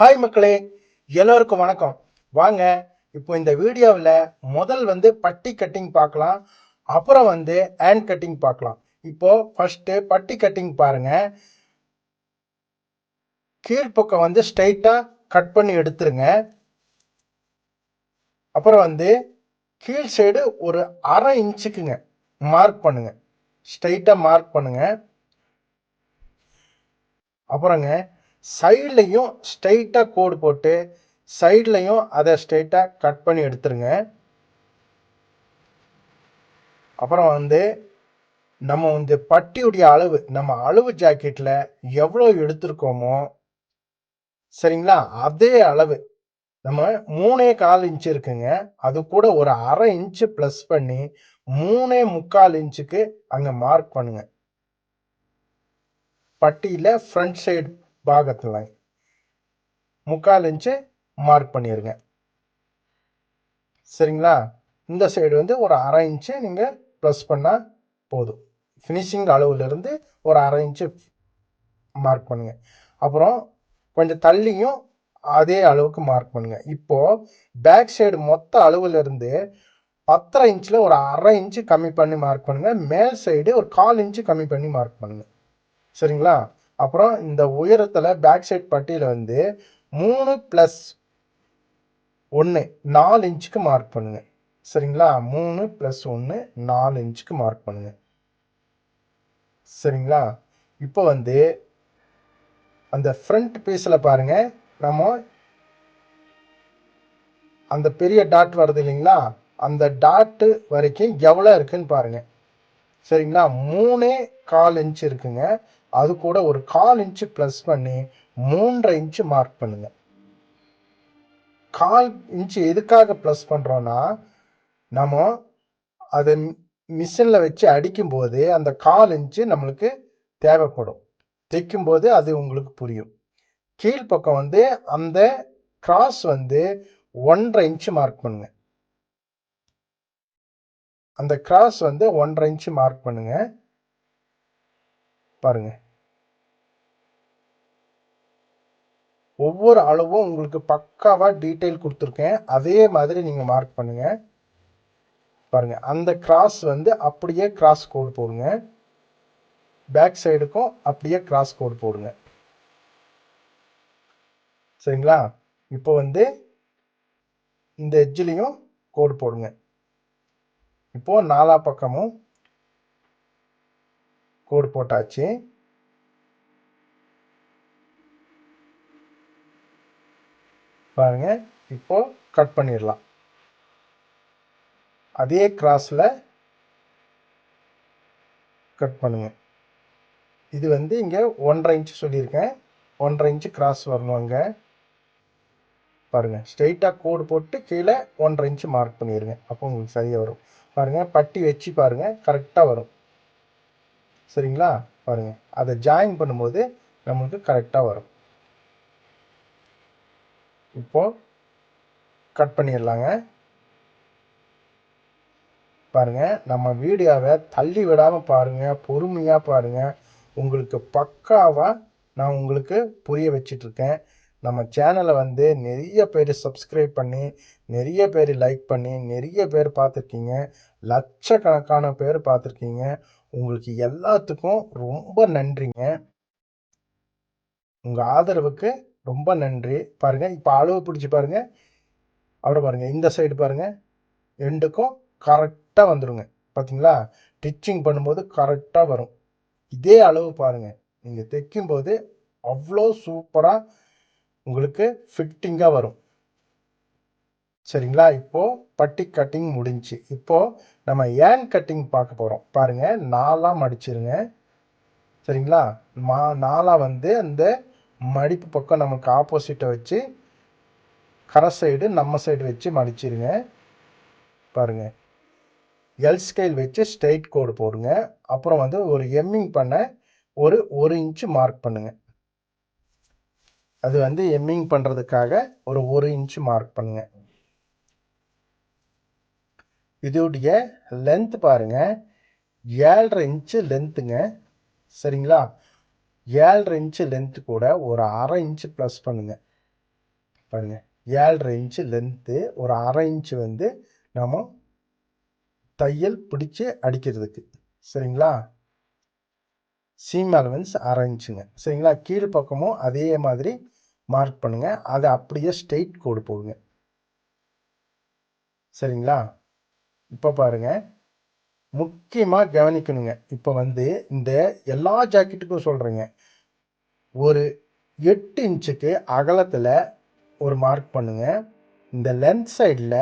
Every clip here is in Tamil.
ஹாய் மக்களே, எல்லோருக்கும் வணக்கம். வாங்க இப்போ இந்த வீடியோவில் முதல் பட்டி கட்டிங் பார்க்கலாம். அப்புறம் ஹேண்ட் கட்டிங் பார்க்கலாம். இப்போ ஃபர்ஸ்ட் பட்டி கட்டிங் பாருங்க. கீழ்ப்பக்கம் ஸ்ட்ரைட்டா கட் பண்ணி எடுத்துருங்க. அப்புறம் கீழ் சைடு ஒரு அரை இன்ச்சுக்குங்க மார்க் பண்ணுங்க. ஸ்ட்ரைட்டா மார்க் பண்ணுங்க. அப்புறங்க சைட்லையும் ஸ்ட்ரைட்டா கோடு போட்டு சைட்லையும் அதை ஸ்ட்ரைட்டா கட் பண்ணி எடுத்துருங்க. அப்புறம் நம்ம பட்டியுடைய அளவு, நம்ம அளவு ஜாக்கெட்ல எவ்வளோ எடுத்திருக்கோமோ சரிங்களா, அதே அளவு நம்ம 3.25 இன்ச்சு இருக்குங்க. அது கூட ஒரு அரை இன்ச்சு பிளஸ் பண்ணி 3.25 இன்ச்சுக்கு அங்க மார்க் பண்ணுங்க. பட்டியில ஃப்ரண்ட் சைடு பாகத்துல 3/4 இன்ச்சு மார்க் பண்ணிருங்க. சரிங்களா, இந்த சைடு ஒரு அரை இன்ச்சு நீங்க பிளஸ் பண்ணா போதும். ஃபினிஷிங் அளவுல இருந்து ஒரு அரை இன்ச்சு மார்க் பண்ணுங்க. அப்புறம் கொஞ்சம் தள்ளியும் அதே அளவுக்கு மார்க் பண்ணுங்க. இப்போ பேக் சைடு மொத்த அளவுல இருந்து 10.5 இன்ச்ல ஒரு அரை இன்ச்சு கம்மி பண்ணி மார்க் பண்ணுங்க. மேல் சைடு ஒரு 1/4 இன்ச்சு கம்மி பண்ணி மார்க் பண்ணுங்க. சரிங்களா, அப்புறம் இந்த உயரத்துல பேக் சைடு பட்டியில 3 + 1 4 இன்ச்சுக்கு மார்க் பண்ணுங்க. சரிங்களா, 3 + 1 4 இன்ச்சுக்கு மார்க் பண்ணுங்க. சரிங்களா, இப்போ அந்த ஃப்ரண்ட் பீஸ்ல பாருங்க, நம்ம அந்த பெரிய டாட் வருது இல்லைங்களா, அந்த டாட் வரைக்கும் எவ்வளவு இருக்குன்னு பாருங்க. சரிங்களா, 3.25 இன்ச்சு இருக்குங்க. அது கூட ஒரு 1/4 இன்ச்சு பிளஸ் பண்ணி 3.5 இன்ச்சு மார்க் பண்ணுங்க. 1/4 இன்ச்சு எதுக்காக பிளஸ் பண்றோம்னா, நம்ம அதை மிஷின்ல வச்சு அடிக்கும் போது அந்த 1/4 இன்ச்சு நம்மளுக்கு தேவைப்படும். தைக்கும் போது அது உங்களுக்கு புரியும். கீழ்ப்பக்கம் அந்த கிராஸ் 1.5 இன்ச்சு மார்க் பண்ணுங்க. அந்த கிராஸ் 1.5 இன்ச்சு மார்க் பண்ணுங்க. பாருங்க, ஒவ்வொரு அளவும் உங்களுக்கு பக்காவா டீடைல் கொடுத்துருக்கேன். அதே மாதிரி நீங்க மார்க் பண்ணுங்க. பாருங்க, அந்த கிராஸ் அப்படியே கிராஸ் கோடு போடுங்க. பேக் சைடுக்கும் அப்படியே கிராஸ் கோடு போடுங்க. சரிங்களா, இப்போ இந்த எட்ஜ்லயும் கோடு போடுங்க. இப்போ நாலா பக்கமும் கோடு போட்டாச்சு. பாருங்க, இப்போ கட் பண்ணிடலாம். அதே கிராஸ்ல கட் பண்ணுங்க. இது இங்க 1.5 இன்ச்சு சொல்லியிருக்கேன். 1.5 இன்ச்சு கிராஸ் வரணும். அங்க பாருங்க, ஸ்ட்ரைட்டா கோடு போட்டு கீழே 1.5 இன்ச்சு மார்க் பண்ணிடுங்க. அப்போ உங்களுக்கு சரியா வரும். பாருங்க, பட்டி வச்சு பாருங்க, கரெக்டா வரும். சரிங்களா, பாருங்க, அதை ஜாயின் பண்ணும்போது நம்மளுக்கு கரெக்டா வரும். இப்போ கட் பண்ணிடலாங்க. பாருங்க, நம்ம வீடியோவை தள்ளி விடாம பாருங்க, பொறுமையா பாருங்க. உங்களுக்கு பக்காவா நான் உங்களுக்கு புரிய வச்சிட்டு இருக்கேன். நம்ம சேனலை நிறைய பேர் சப்ஸ்கிரைப் பண்ணி, நிறைய பேர் லைக் பண்ணி, நிறைய பேர் பார்த்துருக்கீங்க. லட்சக்கணக்கான பேர் பார்த்துருக்கீங்க. உங்களுக்கு எல்லாத்துக்கும் ரொம்ப நன்றிங்க. உங்க ஆதரவுக்கு ரொம்ப நன்றி. பாருங்க, இப்போ அளவு பிடிச்சி பாருங்க. அப்புறம் பாருங்க, இந்த சைடு பாருங்க, ரெண்டுக்கும் கரெக்டாக வந்துடுங்க. பார்த்தீங்களா, ஸ்டிச்சிங் பண்ணும்போது கரெக்டாக வரும். இதே அளவு பாருங்க, நீங்கள் தைக்கும்போது அவ்வளோ சூப்பராக உங்களுக்கு ஃபிட்டிங்காக வரும். சரிங்களா, இப்போ பட்டி கட்டிங் முடிஞ்சு. இப்போ நம்ம ஹேண்ட் கட்டிங் பார்க்க போகிறோம். பாருங்க, நாலாக மடிச்சிருங்க. சரிங்களா, நாலாக அந்த மடிப்பு பக்கம் நமக்கு ஆப்போசிட்டை வச்சு கரை சைடு நம்ம சைடு வச்சு மடிச்சிருங்க. பாருங்க, எல் ஸ்கேல் வச்சு ஸ்ட்ரைட் கோடு போடுங்க. அப்புறம் ஒரு எம்மிங் பண்ண ஒரு இன்ச்சு மார்க் பண்ணுங்க. அது எம்மிங் பண்றதுக்காக ஒரு இன்ச்சு மார்க் பண்ணுங்க. இதோடைய லென்த் பாருங்க, 7.5 இன்ச்சு லென்த்துங்க. சரிங்களா, 7.5 இன்ச்சு லென்த் கூட ஒரு அரை இன்ச்சு ப்ளஸ் பண்ணுங்க. பாருங்க 7.5 இன்ச்சு லென்த்து, ஒரு 1/2 இன்ச்சு வந்து நம்ம தையல் பிடிச்சு அடிக்கிறதுக்கு. சரிங்களா? சீம் அலவன்ஸ் 1/2 இன்ச்சுங்க. சரிங்களா? கீழ் பக்கமும் அதே மாதிரி மார்க் பண்ணுங்க. அதை அப்படியே ஸ்ட்ரெயிட் கோடு போடுங்க. சரிங்களா? இப்போ பாருங்க, முக்கியமாக கவனிக்கணுங்க. இப்போ வந்து இந்த எல்லா ஜாக்கெட்டுக்கும் சொல்கிறேங்க, ஒரு 8 இன்ச்சுக்கு அகலத்தில் ஒரு மார்க் பண்ணுங்க. இந்த லென்த் சைடில்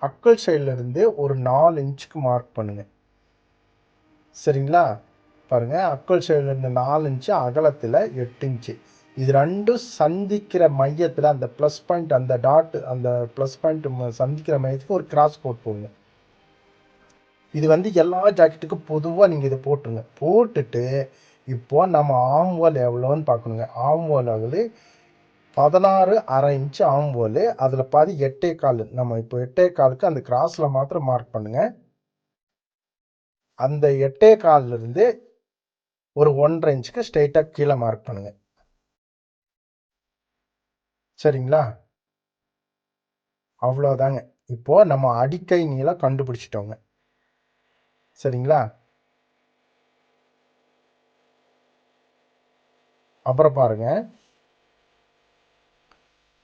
அக்கல் சைடில் இருந்து ஒரு 4 இன்ச்சுக்கு மார்க் பண்ணுங்க. சரிங்களா? பாருங்க, அக்கல் சைடில் இருந்து 4 இன்ச்சு, அகலத்தில் 8 இன்ச்சு. இது ரெண்டும் சந்திக்கிற மையத்தில் அந்த ப்ளஸ் பாயிண்ட், அந்த டாட், அந்த ப்ளஸ் பாயிண்ட் சந்திக்கிற மையத்துக்கு ஒரு கிராஸ் கோட் போடுங்க. இது வந்து எல்லா ஜாக்கெட்டுக்கும் பொதுவாக நீங்கள் இதை போட்டுருங்க. போட்டுட்டு இப்போ நம்ம ஆம்வோல் எவ்வளோன்னு பார்க்கணுங்க. ஆம்வோல் ஆகுது 16.5 இன்ச்சு ஆம்வோல். அதில் பாதி 8.25. நம்ம இப்போ 8.25க்கு அந்த கிராஸில் மாத்திரம் மார்க் பண்ணுங்க. அந்த 8.25லேருந்து ஒரு 1.5 இன்ச்சுக்கு ஸ்ட்ரெயிட்டாக கீழே மார்க் பண்ணுங்க. சரிங்களா? அவ்வளோதாங்க. இப்போ நம்ம அடிக்கை நீளம் கண்டுபிடிச்சிட்டோங்க. சரிங்களா? அப்புறம் பாருங்க,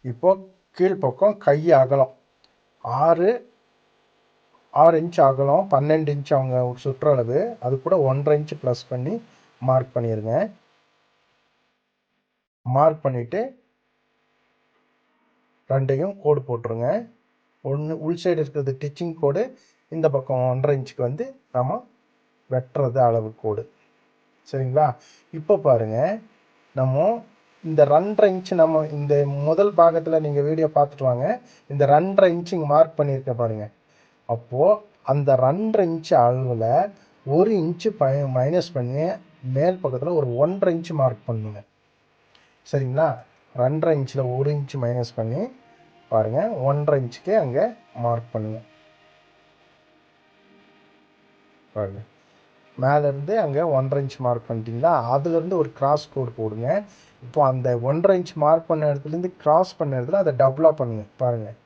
இப்போ கீழ்ப்பக்கம் கை அகலம் 6 இன்ச் அகலம், 12 இன்ச் அவங்க சுற்றளவு. அது கூட 1.5 இன்ச் ப்ளஸ் பண்ணி மார்க் பண்ணிடுங்க. மார்க் பண்ணிவிட்டு ரெண்டையும் கோடு போட்டுருங்க. ஒன்று உள் சைடு இருக்கிறது டிச்சிங் கோடு, இந்த பக்கம் 1.5 இன்ச்சுக்கு வந்து நம்ம வெட்டுறது அளவு கோடு. சரிங்களா? இப்போ பாருங்கள், நம்ம இந்த 2.5 இன்ச்சு நம்ம இந்த முதல் பாகத்தில் நீங்கள் வீடியோ பார்த்துட்டு வாங்க. இந்த 2.5 இன்ச்சு இங்கே மார்க் பண்ணியிருக்க பாருங்கள். அப்போது அந்த 2.5 இன்ச்சு அளவில் 1 இன்ச்சு மைனஸ் பண்ணி மேல் பக்கத்தில் ஒரு 1.5 இன்ச்சு மார்க் பண்ணுங்க. சரிங்களா? 2.5 இன்ச்சில் 1 இன்ச்சு மைனஸ் பண்ணி பாருங்கள், 1.5 இன்ச்சுக்கு அங்கே மார்க் பண்ணுங்கள். பாருங்கள், மேலேருந்து அங்கே 1.5 இன்ச் மார்க் பண்ணிட்டீங்களா? அதுலேருந்து ஒரு கிராஸ் கோடு போடுங்க. இப்போ அந்த 1.5 இன்ச் மார்க் பண்ண இடத்துலேருந்து கிராஸ் பண்ண இடத்துல அதை டபுளாக பண்ணுங்கள். பாருங்கள்,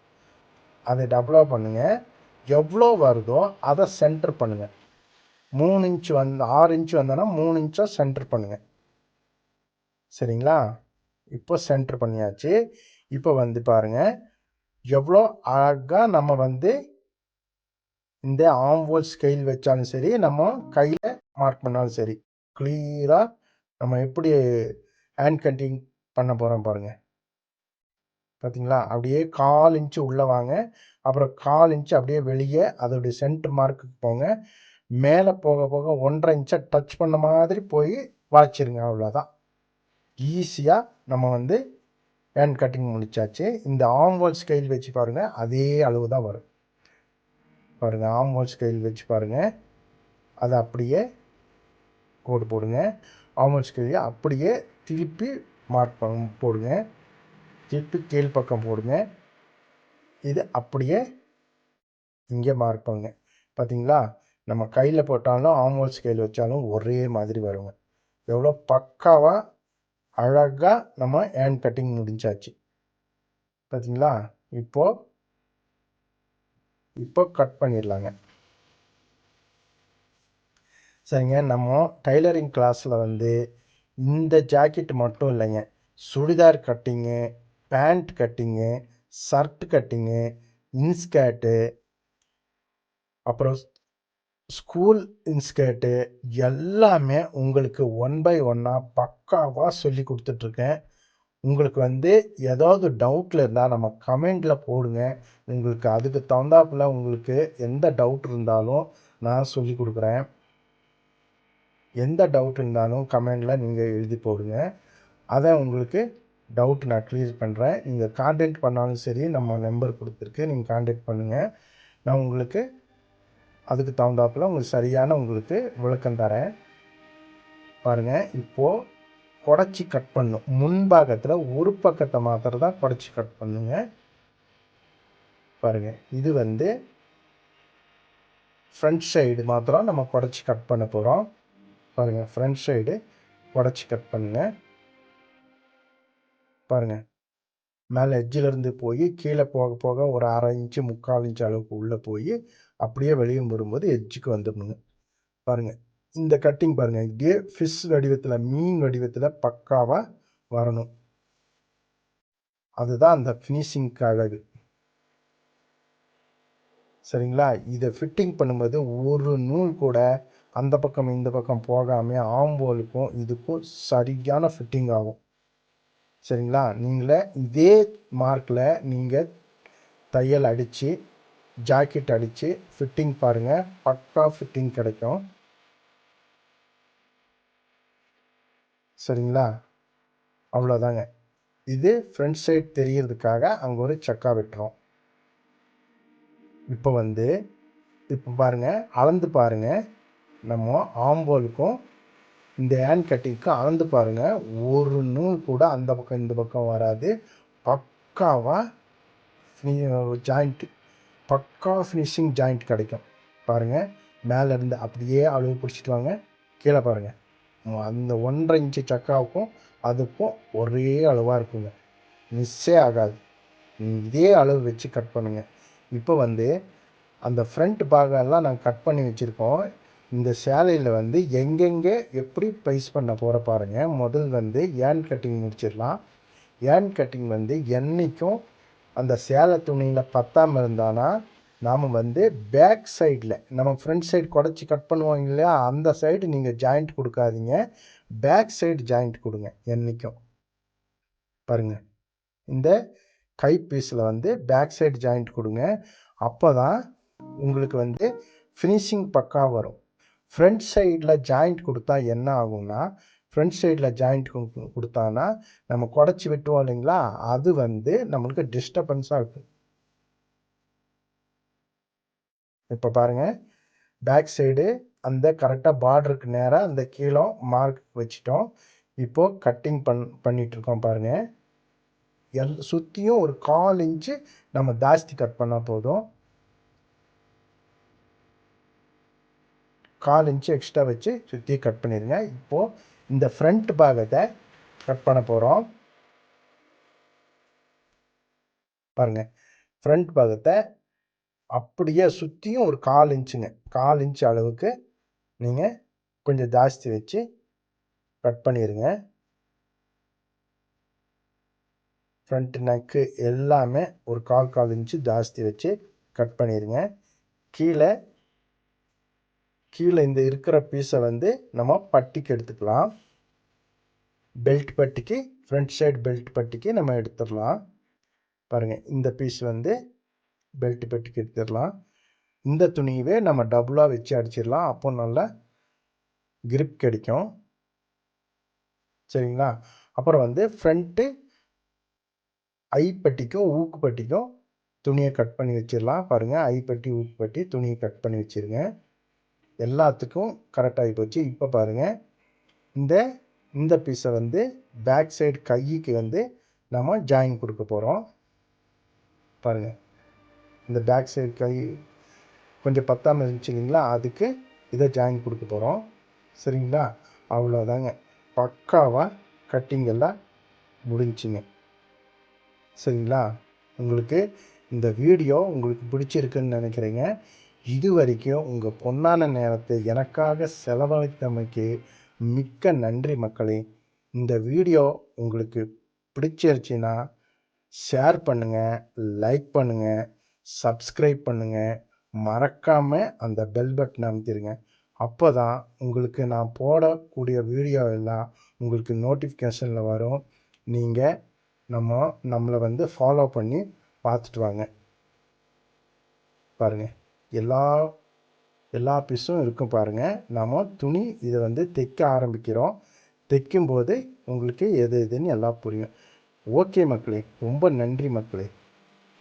அதை டபுளாக பண்ணுங்கள். எவ்வளோ வருதோ அதை சென்டர் பண்ணுங்கள். 3 இன்ச் 6 இன்ச் வந்தோன்னா 3 இன்ச்சாக சென்டர் பண்ணுங்கள். சரிங்களா? இப்போ சென்டர் பண்ணியாச்சு. இப்போ வந்து பாருங்கள், எவ்வளோ அழகாக நம்ம வந்து இந்த ஆம்வோல் ஸ்கெயில் வச்சாலும் சரி, நம்ம கையில் மார்க் பண்ணாலும் சரி, கிளியராக நம்ம எப்படி ஹேண்ட் கட்டிங் பண்ண போகிறோம் பாருங்கள். பார்த்தீங்களா? அப்படியே 1/4 இன்ச்சு உள்ளே வாங்க. அப்புறம் 1/4 இன்ச்சு அப்படியே வெளியே அதோடைய சென்டர் மார்க்குக்கு போங்க. மேலே போக போக 1.5 இன்ச்சை டச் பண்ண மாதிரி போய் வளைச்சிருங்க. அவ்வளோதான். ஈஸியாக நம்ம வந்து ஹேண்ட் கட்டிங் முடிச்சாச்சு. இந்த ஆம்வோல் ஸ்கெயில் வச்சு பாருங்கள், அதே அளவு தான் வரும். பாருங்கள், ஆம்வோல் ஸ்கெயில் வச்சு பாருங்கள், அதை அப்படியே கோடு போடுங்க. ஆம்வோல் ஸ்கெயிலை அப்படியே திருப்பி மார்க் போடுங்க. திருப்பி கீழ் பக்கம் போடுங்க. இது அப்படியே இங்கே மார்க் பண்ணுங்க. பார்த்தீங்களா? நம்ம கையில் போட்டாலும் ஆம்வோல் ஸ்கெயில் வச்சாலும் ஒரே மாதிரி வருங்க. எவ்வளோ பக்காவாக அழகாக நம்ம ஹேண்ட் கட்டிங் முடிஞ்சாச்சு. பார்த்தீங்களா? இப்போ கட் பண்ணிடலாங்க. சரிங்க, நம்ம டைலரிங் கிளாஸில் வந்து இந்த ஜாக்கெட் மட்டும் இல்லைங்க, சுடிதார் கட்டிங்கு, பேண்ட் கட்டிங்கு, ஷர்ட் கட்டிங்கு, இன்ஸ்கர்ட்டு, அப்புறம் ஸ்கூல் இன்ஸ்கர்ட்டு எல்லாமே உங்களுக்கு 1 பை 1 பக்காவாக சொல்லி கொடுத்துட்ருக்கேன். உங்களுக்கு வந்து ஏதாவது டவுட்டில் இருந்தால் நம்ம கமெண்டில் போடுங்க. உங்களுக்கு அதுக்கு தகுந்தாப்பில் உங்களுக்கு எந்த டவுட் இருந்தாலும் நான் சொல்லி கொடுக்குறேன். எந்த டவுட் இருந்தாலும் கமெண்டில் நீங்கள் எழுதி போடுங்க. அதை உங்களுக்கு டவுட் நான் க்ளியர் பண்ணுறேன். நீங்கள் கான்டாக்ட் பண்ணாலும் சரி, நம்ம நம்பர் கொடுத்துருக்கு, நீங்கள் கான்டாக்ட் பண்ணுங்கள். நான் உங்களுக்கு அதுக்கு தகுந்தாப்பில் உங்களுக்கு சரியான உங்களுக்கு விளக்கம் தரேன். பாருங்கள், இப்போது குடச்சி கட் பண்ணும். முன்பாகத்தில் ஒரு பக்கத்தை மாத்திரம் தான் குடச்சி கட் பண்ணுங்க. பாருங்கள், இது வந்து ஃப்ரண்ட் சைடு மாத்திரம் நம்ம குடச்சி கட் பண்ண போகிறோம். பாருங்கள், ஃப்ரண்ட் சைடு குடச்சி கட் பண்ணுங்க. பாருங்கள், மேலே எட்ஜிலேருந்து போய் கீழே போக போக ஒரு 1/2 இன்ச்சு 3/4 இன்ச்சு அளவுக்கு உள்ளே போய் அப்படியே வெளியே வரும்போது எட்ஜுக்கு வந்துடணுங்க. பாருங்கள், இந்த கட்டிங் பாருங்கள், இப்படியே ஃபிஷ் வடிவத்தில், மீன் வடிவத்தில் பக்காவாக வரணும். அதுதான் அந்த ஃபினிஷிங்க்காக இது. சரிங்களா? இதை ஃபிட்டிங் பண்ணும்போது ஒரு நூல் கூட அந்த பக்கம் இந்த பக்கம் போகாமல் ஆம்போலுக்கும் இதுக்கும் சரியான ஃபிட்டிங் ஆகும். சரிங்களா? நீங்களே இதே மார்க்கில் நீங்கள் தையல் அடித்து ஜாக்கெட் அடித்து ஃபிட்டிங் பாருங்கள், பக்கா ஃபிட்டிங் கிடைக்கும். சரிங்களா? அவ்வளோதாங்க. இது ஃப்ரண்ட் சைட் தெரியறதுக்காக அங்கே ஒரு சக்கா வெட்டுறோம். இப்போ பாருங்கள், அளந்து பாருங்கள். நம்ம ஆம்போலுக்கும் இந்த ஹேண்ட் கட்டிங்க்கும் அளந்து பாருங்கள். ஒரு நூல் கூட அந்த பக்கம் இந்த பக்கம் வராது. பக்காவாக ஜாயிண்ட்டு, பக்கா ஃபினிஷிங் ஜாயிண்ட் கிடைக்கும். பாருங்கள், மேலேருந்து அப்படியே அளவு பிடிச்சிட்டு வாங்க. கீழே பாருங்கள், அந்த 1.5 இன்ச்சு சக்காவுக்கும் அதுக்கும் ஒரே அளவாக இருக்குங்க, மிஸ்ஸே ஆகாது. இதே அளவு வச்சு கட் பண்ணுங்கள். இப்போ அந்த ஃப்ரண்ட் பாகம்லாம் நாங்கள் கட் பண்ணி வச்சுருக்கோம். இந்த சேலையில் எங்கெங்கே எப்படி ப்ளேஸ் பண்ண போகிற பாருங்கள். முதல் ஹேண்ட் கட்டிங் முடிச்சிடலாம். ஹேண்ட் கட்டிங் என்றைக்கும் அந்த சேலை துணியில் பத்தாமல் இருந்தானா நாம் பேக் சைடில், நம்ம ஃப்ரண்ட் சைடு குடச்சி கட் பண்ணுவோம் இல்லையா, அந்த சைடு நீங்கள் ஜாயிண்ட் கொடுக்காதீங்க, பேக் சைடு ஜாயிண்ட் கொடுங்க என்றைக்கும். பாருங்கள், இந்த கை பீஸில் பேக் சைடு ஜாயிண்ட் கொடுங்க. அப்போ தான் உங்களுக்கு ஃபினிஷிங் பக்கா வரும். ஃப்ரண்ட் சைடில் ஜாயிண்ட் கொடுத்தா என்ன ஆகும்னா, ஃப்ரண்ட் சைடில் ஜாயிண்ட் கொடுத்தானா நம்ம குடச்சி விட்டுவோம் இல்லைங்களா, அது நம்மளுக்கு டிஸ்டர்பன்ஸாக இருக்கும். இப்போ பாருங்கள், பேக் சைடு அந்த கரெக்டாக பார்டருக்கு நேராக அந்த கீழே மார்க் வச்சிட்டோம். இப்போது கட்டிங் பண்ணிகிட்ருக்கோம் பாருங்கள். சுற்றியும் ஒரு 1/4 இன்ச்சு நம்ம ஜாஸ்தி கட் பண்ணால் போதும். 1/4 இன்ச்சு எக்ஸ்ட்ரா வச்சு சுற்றி கட் பண்ணிடுங்க. இப்போது இந்த ஃப்ரண்ட் பாகத்தை கட் பண்ண போகிறோம். பாருங்கள், ஃப்ரண்ட் பாகத்தை அப்படியே சுற்றியும் ஒரு 1/4 இன்ச்சுங்க, 1/4 இன்ச்சு அளவுக்கு நீங்கள் கொஞ்சம் ஜாஸ்தி வச்சு கட் பண்ணிடுங்க. ஃப்ரண்ட் நெக்கு எல்லாமே ஒரு 1/4 இன்ச்சு ஜாஸ்தி வச்சு கட் பண்ணிடுங்க. கீழே இந்த இருக்கிற பீஸை நம்ம பட்டிக்கு எடுத்துக்கலாம். பெல்ட் பட்டிக்கு, ஃப்ரண்ட் சைடு பெல்ட் பட்டிக்கு நம்ம எடுத்துடலாம். பாருங்கள், இந்த பீஸ் பெல்ட் பட்டிக்கு எடுத்துடலாம். இந்த துணியவே நம்ம டபுளாக வச்சு அடிச்சிடலாம். அப்போ நல்லா கிரிப் கிடைக்கும். சரிங்களா? அப்புறம் ஃப்ரண்ட்டு ஐப்பட்டிக்கும் ஊக்கு பட்டிக்கும் துணியை கட் பண்ணி வச்சிடலாம். பாருங்கள், ஐப்பட்டி ஊக்கு பட்டி துணியை கட் பண்ணி வச்சுருங்க. எல்லாத்துக்கும் கரெக்டாகி போச்சு. இப்போ பாருங்கள், இந்த பீஸை பேக் சைடு கைக்கு நம்ம ஜாயின் கொடுக்க போகிறோம். பாருங்கள், இந்த பேக் சைடு கை கொஞ்சம் பத்தாமல் இருந்துச்சு இல்லைங்களா, அதுக்கு இதை ஜாயின் கொடுக்க போகிறோம். சரிங்களா? அவ்வளோதாங்க, பக்காவாக கட்டிங் எல்லாம் முடிஞ்சுங்க. சரிங்களா? உங்களுக்கு இந்த வீடியோ உங்களுக்கு பிடிச்சிருக்குன்னு நினைக்கிறேங்க. இது வரைக்கும் உங்கள் பொன்னான நேரத்தை எனக்காக செலவழித்தமைக்கு மிக்க நன்றி மக்களே. இந்த வீடியோ உங்களுக்கு பிடிச்சிருச்சுன்னா ஷேர் பண்ணுங்கள், லைக் பண்ணுங்கள், சப்ஸ்கிரைப் பண்ணுங்கள். மறக்காமல் அந்த பெல் பட்டன் அமைத்திருங்க. அப்போ தான் உங்களுக்கு நான் போடக்கூடிய வீடியோ எல்லாம் உங்களுக்கு நோட்டிஃபிகேஷனில் வரும். நீங்கள் நம்மளை ஃபாலோ பண்ணி பார்த்துட்டு வாங்க. பாருங்கள், எல்லா பீஸும் இருக்கும் பாருங்கள். நம்ம துணி இதை தைக்க ஆரம்பிக்கிறோம். தைக்கும்போது உங்களுக்கு எது எதுன்னு எல்லாம் புரியும். ஓகே மக்களே, ரொம்ப நன்றி மக்களே.